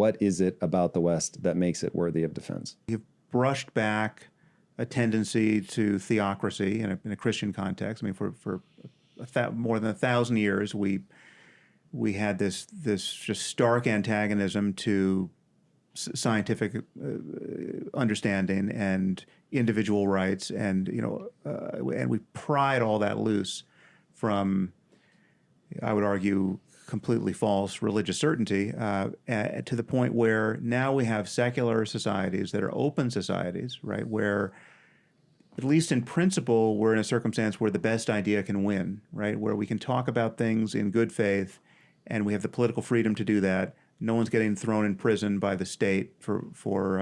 what is it about the West that makes it worthy of defense? You've brushed back a tendency to theocracy in a Christian context. I mean, for more than 1,000 years, we had this just stark antagonism to scientific understanding and individual rights, and and we pried all that loose from, I would argue, completely false religious certainty, to the point where now we have secular societies that are open societies, right, where at least in principle, we're in a circumstance where the best idea can win, right, where we can talk about things in good faith, and we have the political freedom to do that. No one's getting thrown in prison by the state for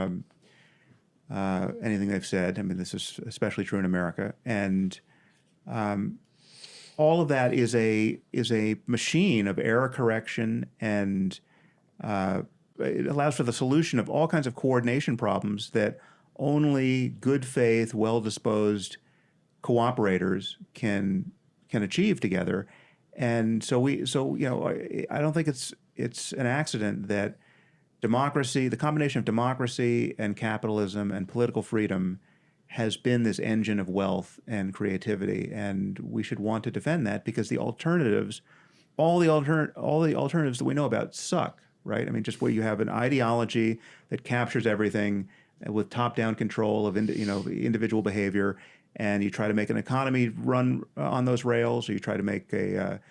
anything they've said. I mean, this is especially true in America. And all of that is a machine of error correction, and it allows for the solution of all kinds of coordination problems that only good faith, well-disposed cooperators can achieve together. And so I don't think it's an accident that democracy, the combination of democracy and capitalism and political freedom, has been this engine of wealth and creativity, and we should want to defend that, because the alternatives, all the alternatives that we know about suck, right? I mean, just where you have an ideology that captures everything with top-down control of individual behavior, and you try to make an economy run on those rails, or you try to make a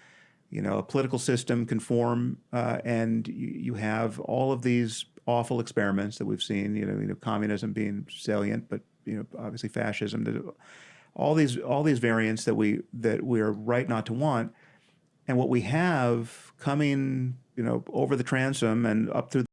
political system conform, and you have all of these awful experiments that we've seen, communism being salient, but obviously fascism, all these variants that we are right not to want. And what we have coming, over the transom and up through.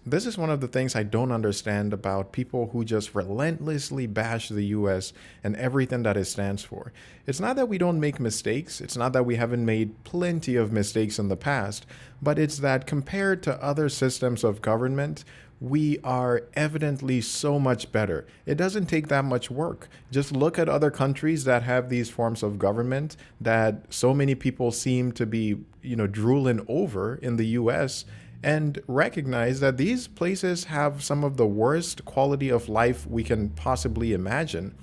This is one of the things I don't understand about people who just relentlessly bash the US and everything that it stands for. It's not that we don't make mistakes. It's not that we haven't made plenty of mistakes in the past, but it's that compared to other systems of government, we are evidently so much better. It doesn't take that much work. Just look at other countries that have these forms of government that so many people seem to be, drooling over in the US, and recognize that these places have some of the worst quality of life we can possibly imagine.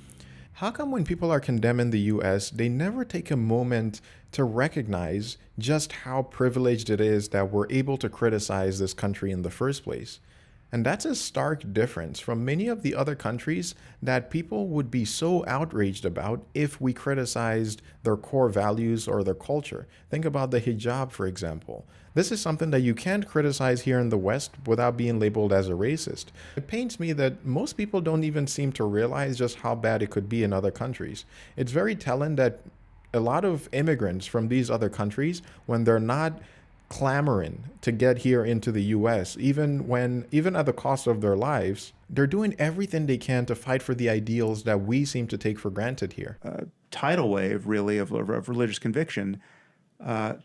How come when people are condemning the US, they never take a moment to recognize just how privileged it is that we're able to criticize this country in the first place? And that's a stark difference from many of the other countries that people would be so outraged about if we criticized their core values or their culture. Think about the hijab, for example. This is something that you can't criticize here in the West without being labeled as a racist. It pains me that most people don't even seem to realize just how bad it could be in other countries. It's very telling that a lot of immigrants from these other countries, when they're not clamoring to get here into the US, even at the cost of their lives, they're doing everything they can to fight for the ideals that we seem to take for granted here. Tidal wave, really, of religious conviction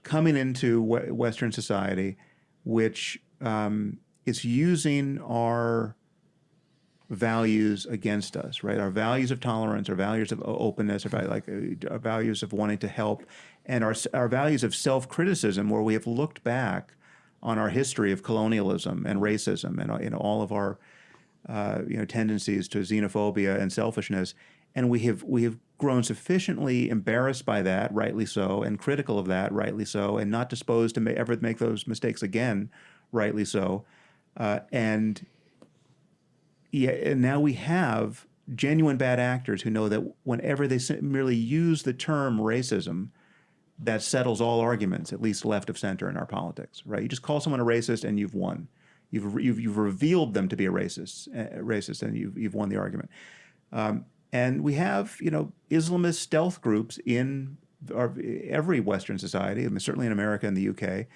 coming into Western society, which is using our values against us, right? Our values of tolerance, our values of openness, our values of wanting to help, and our values of self-criticism, where we have looked back on our history of colonialism and racism and all of our tendencies to xenophobia and selfishness, and we have grown sufficiently embarrassed by that, rightly so, and critical of that, rightly so, and not disposed to ever make those mistakes again, rightly so, and now we have genuine bad actors who know that whenever they merely use the term racism, that settles all arguments, at least left of center in our politics, right? You just call someone a racist and you've won. You've revealed them to be a racist, and you've won the argument. And we have Islamist stealth groups in every Western society, I mean, certainly in America and the UK,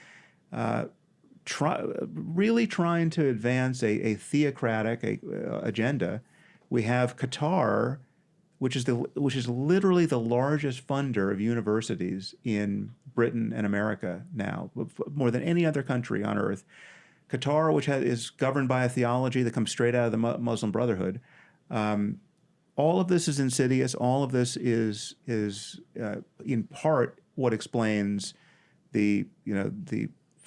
really trying to advance a theocratic agenda. We have Qatar, which is literally the largest funder of universities in Britain and America now, more than any other country on earth. Qatar, which is governed by a theology that comes straight out of the Muslim Brotherhood. All of this is insidious. All of this is in part what explains the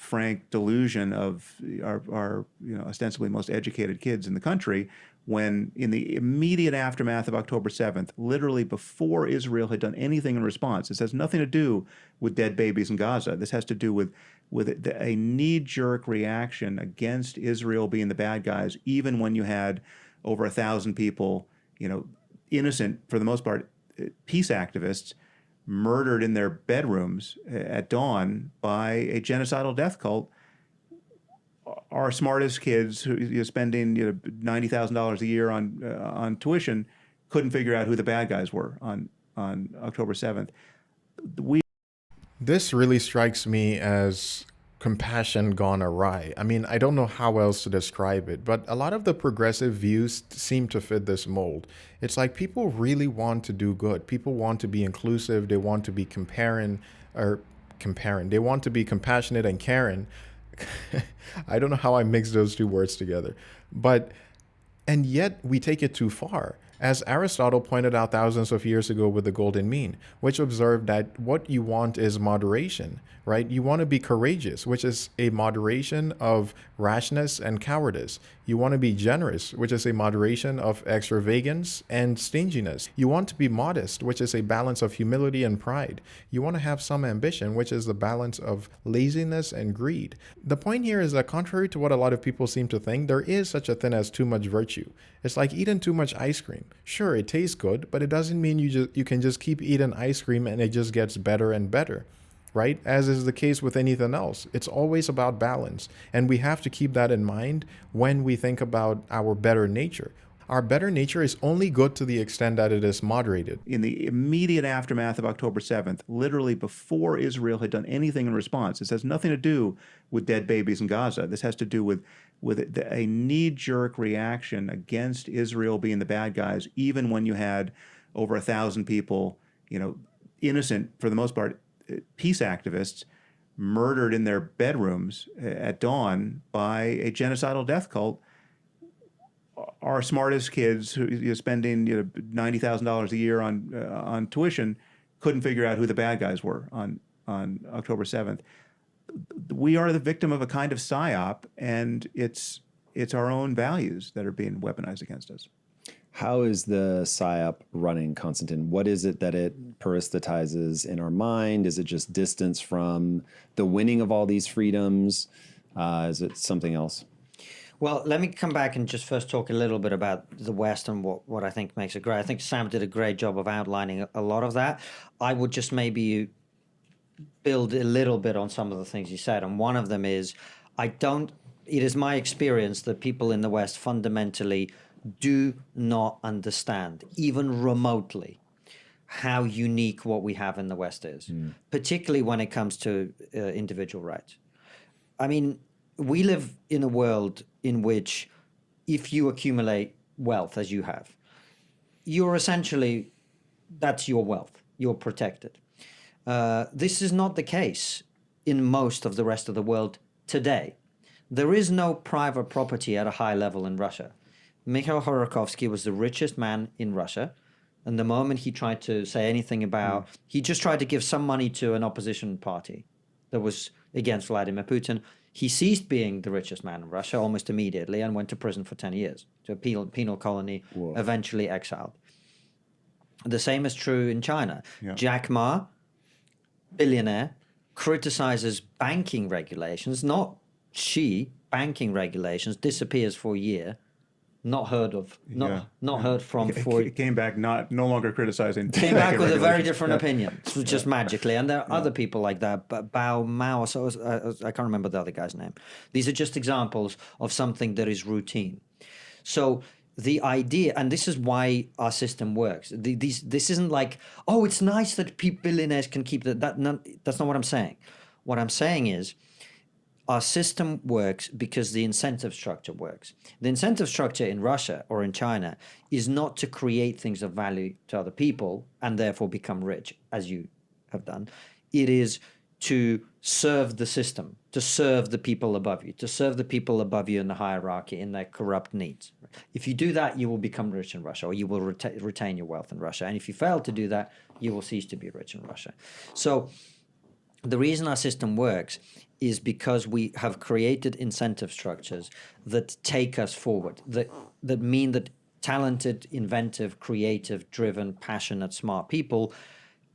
frank delusion of our ostensibly most educated kids in the country, when in the immediate aftermath of October 7th, literally before Israel had done anything in response, this has nothing to do with dead babies in Gaza. This has to do with a knee-jerk reaction against Israel being the bad guys, even when you had over 1,000 people, innocent for the most part, peace activists, murdered in their bedrooms at dawn by a genocidal death cult. Our smartest kids, who are spending $90,000 a year on tuition, couldn't figure out who the bad guys were on October 7th. This really strikes me as compassion gone awry. I mean, I don't know how else to describe it, but a lot of the progressive views seem to fit this mold. It's like people really want to do good. People want to be inclusive. They want to be comparing. They want to be compassionate and caring. I don't know how I mix those two words together, and yet we take it too far. As Aristotle pointed out thousands of years ago with the Golden Mean, which observed that what you want is moderation, right? You want to be courageous, which is a moderation of rashness and cowardice. You want to be generous, which is a moderation of extravagance and stinginess. You want to be modest, which is a balance of humility and pride. You want to have some ambition, which is the balance of laziness and greed. The point here is that contrary to what a lot of people seem to think, there is such a thing as too much virtue. It's like eating too much ice cream. Sure, it tastes good, but it doesn't mean you can just keep eating ice cream and it just gets better and better, right? As is the case with anything else. It's always about balance, and we have to keep that in mind when we think about our better nature. Our better nature is only good to the extent that it is moderated. In the immediate aftermath of October 7th, literally before Israel had done anything in response, this has nothing to do with dead babies in Gaza. This has to do with a knee-jerk reaction against Israel being the bad guys, even when you had over 1,000 people, innocent for the most part, peace activists, murdered in their bedrooms at dawn by a genocidal death cult. Our smartest kids, who are spending $90,000 a year on tuition, couldn't figure out who the bad guys were on October 7th. We are the victim of a kind of psyop, and it's our own values that are being weaponized against us. How is the psyop running, Konstantin? What is it that it peristetizes in our mind? Is it just distance from the winning of all these freedoms? Is it something else? Well, let me come back and just first talk a little bit about the West and what I think makes it great. I think Sam did a great job of outlining a lot of that. I would just maybe build a little bit on some of the things you said. And one of them is, it is my experience that people in the West fundamentally do not understand, even remotely, how unique what we have in the West is, particularly when it comes to individual rights. I mean, we live in a world in which if you accumulate wealth as you have, you're essentially, that's your wealth, you're protected. This is not the case in most of the rest of the world today. There is no private property at a high level in Russia. Mikhail Khodorkovsky was the richest man in Russia. And the moment he tried to say anything about, he just tried to give some money to an opposition party that was against Vladimir Putin. He ceased being the richest man in Russia almost immediately and went to prison for 10 years, to a penal colony, eventually exiled. The same is true in China. Yeah. Jack Ma, billionaire, criticizes banking regulations, not banking regulations, disappears for a year. Not heard of, not heard from. Came back no longer criticizing. Came back with a very different opinion, just magically. And there are other people like that, Bao Mao, I can't remember the other guy's name. These are just examples of something that is routine. So the idea, and this is why our system works. This isn't like, oh, it's nice that billionaires can keep that. That's not what I'm saying. What I'm saying is, our system works because the incentive structure works. The incentive structure in Russia or in China is not to create things of value to other people and therefore become rich, as you have done. It is to serve the system, to serve the people above you, to serve the people above you in the hierarchy, in their corrupt needs. If you do that, you will become rich in Russia, or you will retain your wealth in Russia. And if you fail to do that, you will cease to be rich in Russia. So the reason our system works is because we have created incentive structures that take us forward, that mean that talented, inventive, creative, driven, passionate, smart people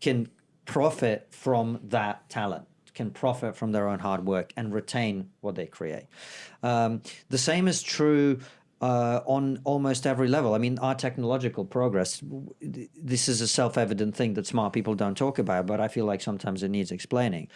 can profit from that talent, can profit from their own hard work and retain what they create. The same is true on almost every level. I mean, our technological progress, this is a self-evident thing that smart people don't talk about, but I feel like sometimes it needs explaining.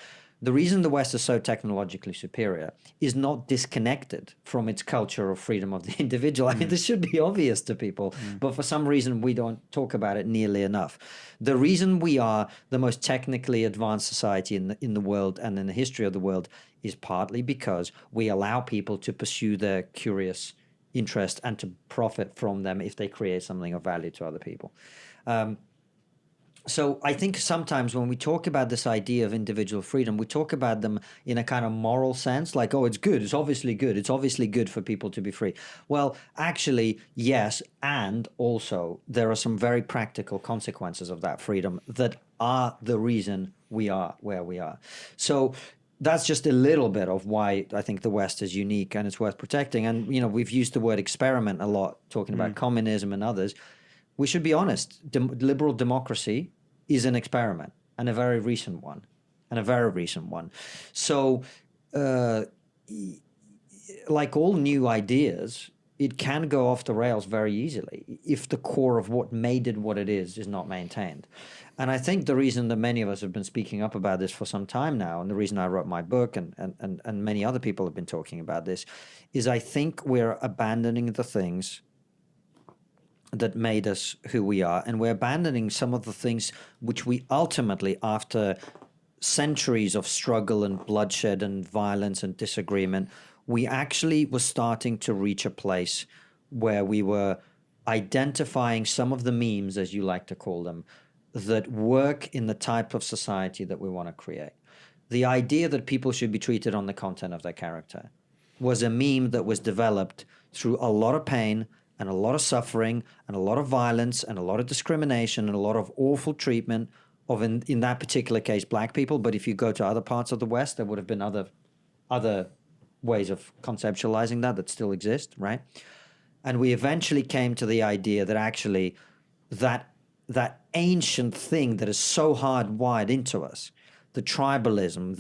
The reason the West is so technologically superior is not disconnected from its culture of freedom of the individual. I mean, this should be obvious to people, but for some reason we don't talk about it nearly enough. The reason we are the most technically advanced society in the world and in the history of the world is partly because we allow people to pursue their curious interest and to profit from them if they create something of value to other people. So I think sometimes when we talk about this idea of individual freedom, we talk about them in a kind of moral sense, like, oh, it's good. It's obviously good. It's obviously good for people to be free. Well, actually, yes. And also there are some very practical consequences of that freedom that are the reason we are where we are. So that's just a little bit of why I think the West is unique and it's worth protecting. And, you know, we've used the word experiment a lot, talking about communism and others. We should be honest. Liberal democracy is an experiment, and a very recent one, So, like all new ideas, it can go off the rails very easily if the core of what made it what it is not maintained. And I think the reason that many of us have been speaking up about this for some time now, and the reason I wrote my book and many other people have been talking about this, is I think we're abandoning the things that made us who we are, and we're abandoning some of the things which we ultimately, after centuries of struggle and bloodshed and violence and disagreement, we actually were starting to reach a place where we were identifying some of the memes, as you like to call them, that work in the type of society that we want to create. The idea that people should be treated on the content of their character was a meme that was developed through a lot of pain and a lot of suffering and a lot of violence and a lot of discrimination and a lot of awful treatment of, in that particular case, black people. But if you go to other parts of the West, there would have been other ways of conceptualizing that still exist, right? And we eventually came to the idea that actually that ancient thing that is so hardwired into us, the tribalism,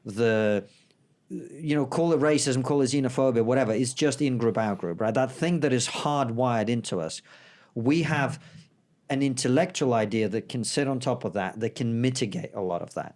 the you know, call it racism, call it xenophobia, whatever, it's just in-group, out-group, right? That thing that is hardwired into us. We have an intellectual idea that can sit on top of that can mitigate a lot of that.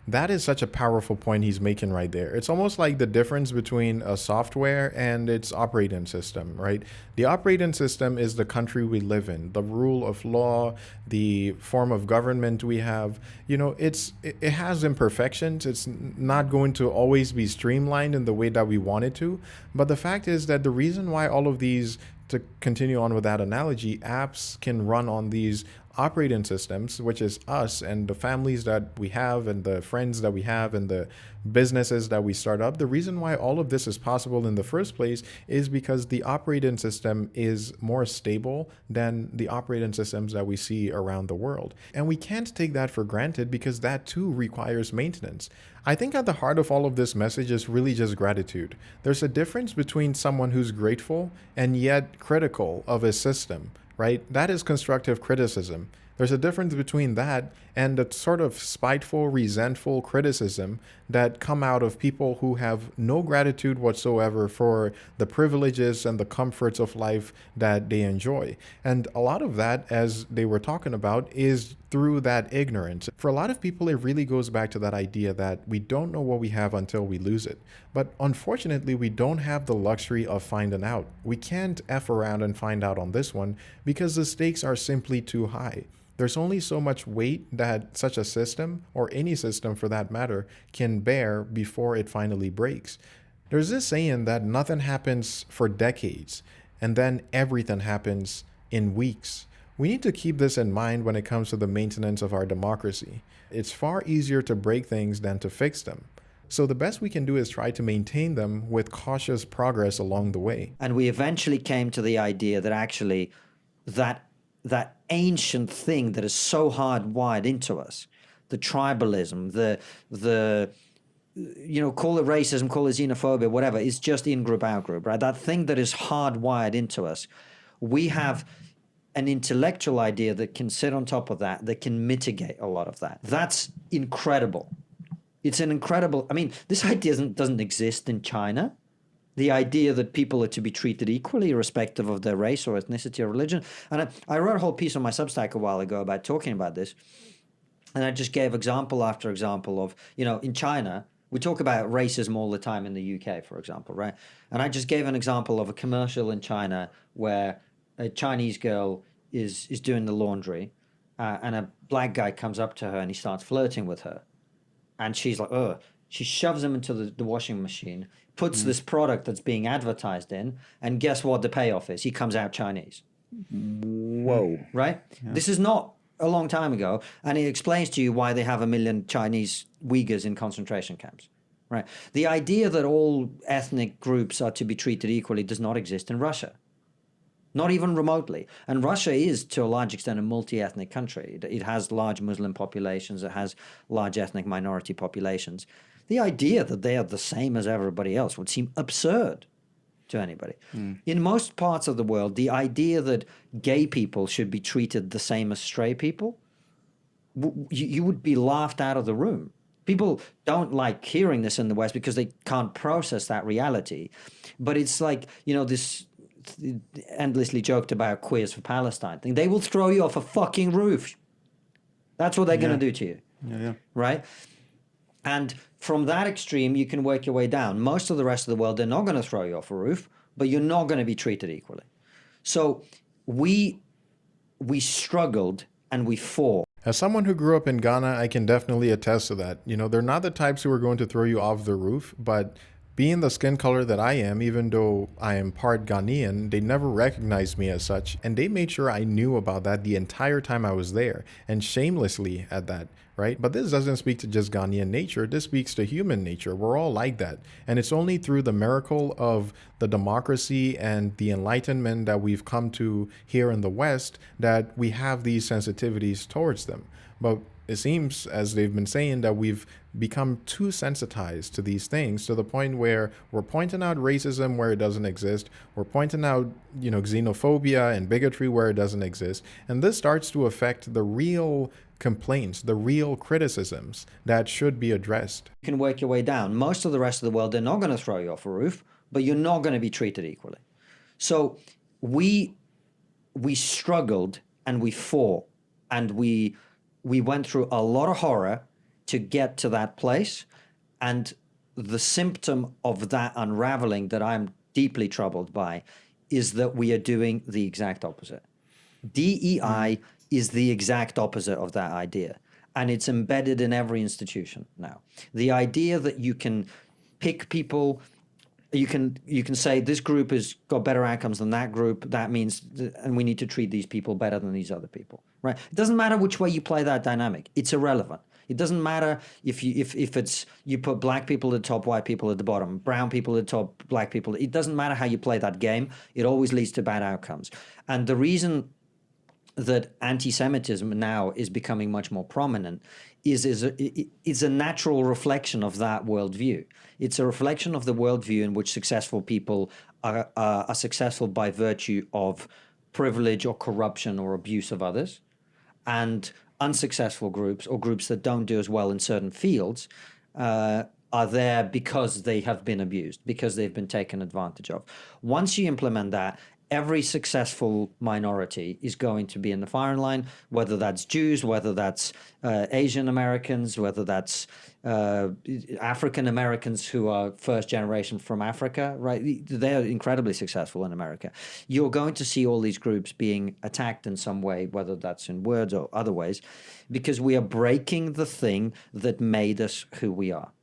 That is such a powerful point he's making right there. It's almost like the difference between a software and its operating system, right? The operating system is the country we live in, the rule of law, the form of government we have. You know, it has imperfections. It's not going to always be streamlined in the way that we want it to. But the fact is that the reason why all of these, to continue on with that analogy, apps can run on these operating systems, which is us and the families that we have and the friends that we have and the businesses that we start up. The reason why all of this is possible in the first place is because the operating system is more stable than the operating systems that we see around the world. And we can't take that for granted because that too requires maintenance. I think at the heart of all of this message is really just gratitude. There's a difference between someone who's grateful and yet critical of a system, right? That is constructive criticism. There's a difference between that and the sort of spiteful, resentful criticism that come out of people who have no gratitude whatsoever for the privileges and the comforts of life that they enjoy. And a lot of that, as they were talking about, is through that ignorance. For a lot of people, it really goes back to that idea that we don't know what we have until we lose it. But unfortunately, we don't have the luxury of finding out. We can't F around and find out on this one because the stakes are simply too high. There's only so much weight that such a system, or any system for that matter, can bear before it finally breaks. There's this saying that nothing happens for decades, and then everything happens in weeks. We need to keep this in mind when it comes to the maintenance of our democracy. It's far easier to break things than to fix them. So the best we can do is try to maintain them with cautious progress along the way. And we eventually came to the idea that actually that ancient thing that is so hardwired into us, the tribalism, the call it racism, call it xenophobia, whatever. It's just in-group, out-group, right? That thing that is hardwired into us. We have an intellectual idea that can sit on top of that can mitigate a lot of that. That's incredible. It's an incredible, I mean, this idea doesn't exist in China. The idea that people are to be treated equally, irrespective of their race or ethnicity or religion. And I wrote a whole piece on my Substack a while ago about talking about this. And I just gave example after example of, in China, we talk about racism all the time in the UK, for example, right? And I just gave an example of a commercial in China where a Chinese girl is doing the laundry and a black guy comes up to her and he starts flirting with her. And she's like, ugh. She shoves him into the washing machine, puts this product that's being advertised in, and guess what the payoff is? He comes out Chinese. Whoa. Right? Yeah. This is not a long time ago, and it explains to you why they have 1 million Chinese Uyghurs in concentration camps. Right? The idea that all ethnic groups are to be treated equally does not exist in Russia. Not even remotely. And Russia is, to a large extent, a multi-ethnic country. It has large Muslim populations. It has large ethnic minority populations. The idea that they are the same as everybody else would seem absurd to anybody. In most parts of the world, the idea that gay people should be treated the same as stray people, you would be laughed out of the room. People don't like hearing this in the West because they can't process that reality. But it's like, this endlessly joked about queers for Palestine thing. They will throw you off a fucking roof. That's what they're going to do to you. Yeah. Right? And from that extreme, you can work your way down. Most of the rest of the world, they're not going to throw you off a roof, but you're not going to be treated equally. So we struggled and we fought. As someone who grew up in Ghana, I can definitely attest to that. They're not the types who are going to throw you off the roof, but being the skin color that I am, even though I am part Ghanaian, they never recognized me as such, and they made sure I knew about that the entire time I was there, and shamelessly at that, right? But this doesn't speak to just Ghanaian nature, this speaks to human nature. We're all like that, and it's only through the miracle of the democracy and the enlightenment that we've come to here in the West that we have these sensitivities towards them. But it seems, as they've been saying, that we've become too sensitized to these things to the point where we're pointing out racism where it doesn't exist. We're pointing out, xenophobia and bigotry where it doesn't exist. And this starts to affect the real complaints, the real criticisms that should be addressed. You can work your way down. Most of the rest of the world, they're not going to throw you off a roof, but you're not going to be treated equally. So we struggled and we fought and we went through a lot of horror to get to that place. And the symptom of that unraveling that I'm deeply troubled by is that we are doing the exact opposite. DEI is the exact opposite of that idea. And it's embedded in every institution now. The idea that you can pick people, you can say this group has got better outcomes than that group. That means, and we need to treat these people better than these other people, right? It doesn't matter which way you play that dynamic. It's irrelevant. It doesn't matter if it's you put black people at the top, white people at the bottom, brown people at the top, black people. It doesn't matter how you play that game. It always leads to bad outcomes. And the reason that anti-Semitism now is becoming much more prominent is a natural reflection of that worldview. It's a reflection of the worldview in which successful people are successful by virtue of privilege or corruption or abuse of others, and unsuccessful groups or groups that don't do as well in certain fields are there because they have been abused, because they've been taken advantage of. Once you implement that, every successful minority is going to be in the firing line, whether that's Jews, whether that's Asian Americans, whether that's African Americans who are first generation from Africa, right? They're incredibly successful in America. You're going to see all these groups being attacked in some way, whether that's in words or other ways, because we are breaking the thing that made us who we are.